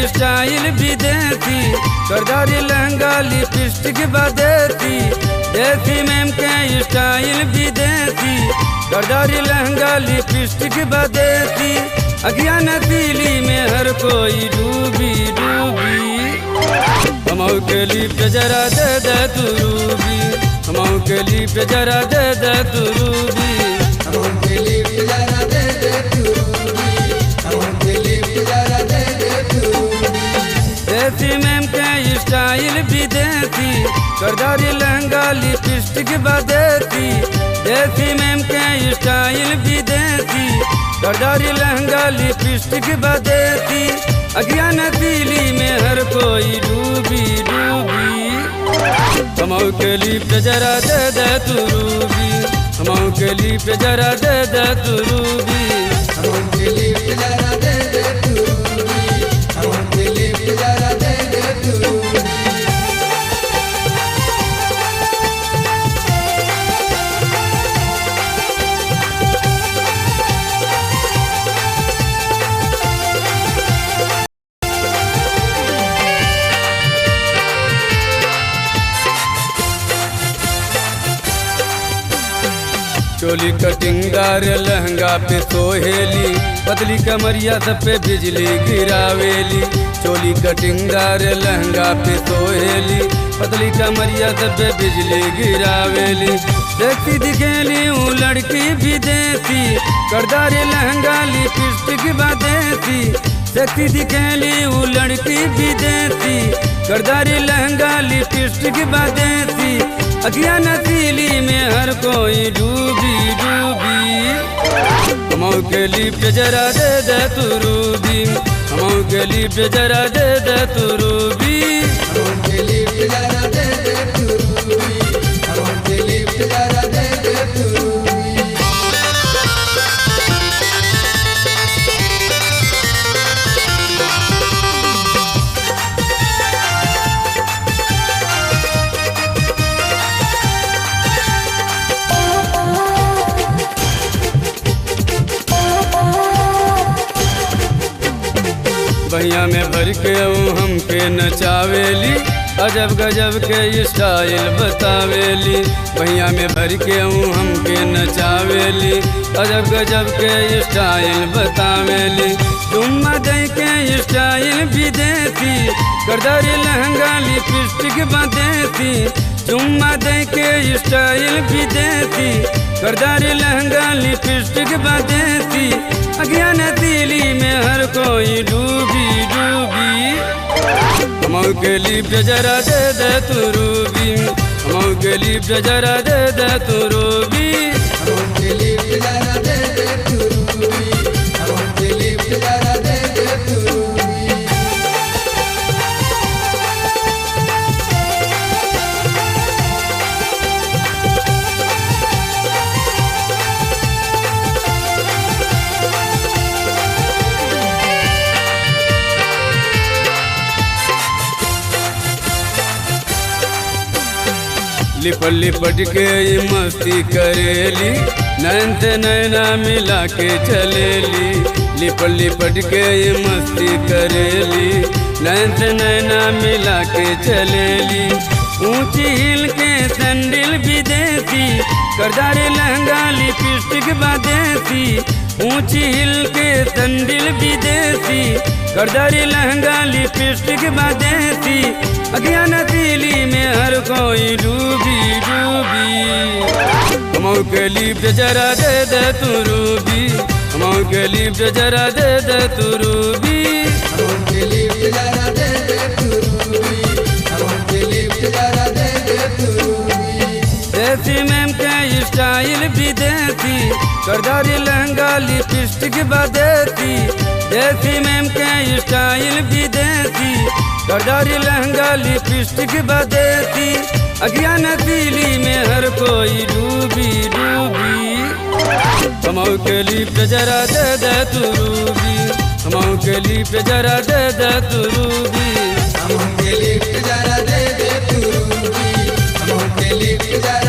Style भी देती, करदारी लहंगा lipstick बदेती। देती मैम के स्टाइल भी देती, करदारी लहंगा लिपस्टिक बदेती। अज्ञान दिली में हर कोई डूबी डूबी, हमऊ के लिप जरा दे दे तू रूबी, हमऊ के लिप जरा दे दे तू रूबी, हमऊ के लिप जरा दे दे तू रूबी, हमऊ के लिप जरा दे दे तू रूबी। देती मैम के स्टाइल भी देती, करदारी लहंगा लिपस्टिक बदेती। देती मैम के स्टाइल भी देती, करदारी लहंगा लिपस्टिक बदेती। अज्ञान दिली में हर कोई डूबी डूबी, हमऊ के लिप जरा दे दे तू रूबी, हमऊ के लिप जरा दे दे तू रूबी, हमऊ के लिप जरा दे दे तू रूबी, हमऊ के लिप जरा दे दे तू रूबी। चोली कटिंगदार लहंगा पे सोहेली, पतली कमरिया सब पे बिजली गिरावेली। चोली कटिंगदार लहंगा पे सोहेली, पतली कमरिया सब पे बिजली गिरावेली। देखती दिखेली हूँ लड़की भी देती, करदारी लहंगा लिपस्टिक बदेती। देखती दिखेली हूँ लड़की भी देती, करदारी लहंगा लिपस्टिक बदेती। अज्ञान दिली में हर कोई डूबी डूबी, हमऊ के लिप जरा दे दे तू रूबी, हमऊ के लिप जरा दे दे तू रूबी, हमऊ के लिप जरा दे दे तू रूबी, हमऊ के लिप जरा दे दे तू रूबी। भैया में भर के हमके नचावेली, अजब गजब के स्टाइल बतावेली। भैया में भर के हमके नचावेली, अजब गजब के स्टाइल बतावेली। चुम्मा दे के स्टाइल भी देती, करदारी लहंगा लिपस्टिक बदेती। चुम्मा दे के स्टाइल भी देती, करदारी लहंगा लिपस्टिक बदेती। अज्ञान दिली में हर कोई डूबी डूबी, हमऊ के लिप जरा दे दे तू रूबी, हमऊ के लिप जरा दे दे तू रूबी, हमऊ के लिप जरा दे दे तू रूबी, हमऊ के लिप जरा दे दे तू रूबी। लिपट लिपट के ये मस्ती करेली, नैन से नैना मिला के चलेली। लिपट लिपट के ये मस्ती करेली, नैन से नैना मिला के चलेली। ऊंची हिल के सैंडल भी देती, करदारी लहंगा लिपस्टिक बदेती। ऊंची हिल के सैंडल भी देती, करदारी लहंगा लिपस्टिक बदेती। अज्ञान दिली में हर कोई डूबी डूबी, हमऊ के लिप जरा दे दे तू रूबी, हमऊ के लिप जरा दे दे तू रूबी, हमऊ के लिप जरा दे दे तू रूबी, हमऊ के लिप जरा दे दे तू रूबी। देती मैम के स्टाइल भी देती, करदारी लहंगा लिपस्टिक बदेती। देती मैम के स्टाइल भी देती, करदारी लहंगा लिपस्टिक बदेती। अज्ञान दिली में हर कोई डूबी डूबी, हमऊ के लिप जरा दे दे तू रूबी, हमऊ के लिप जरा दे दे तू रूबी, हमऊ के लिप जरा दे दे तू रूबी, हमऊ के लिप जरा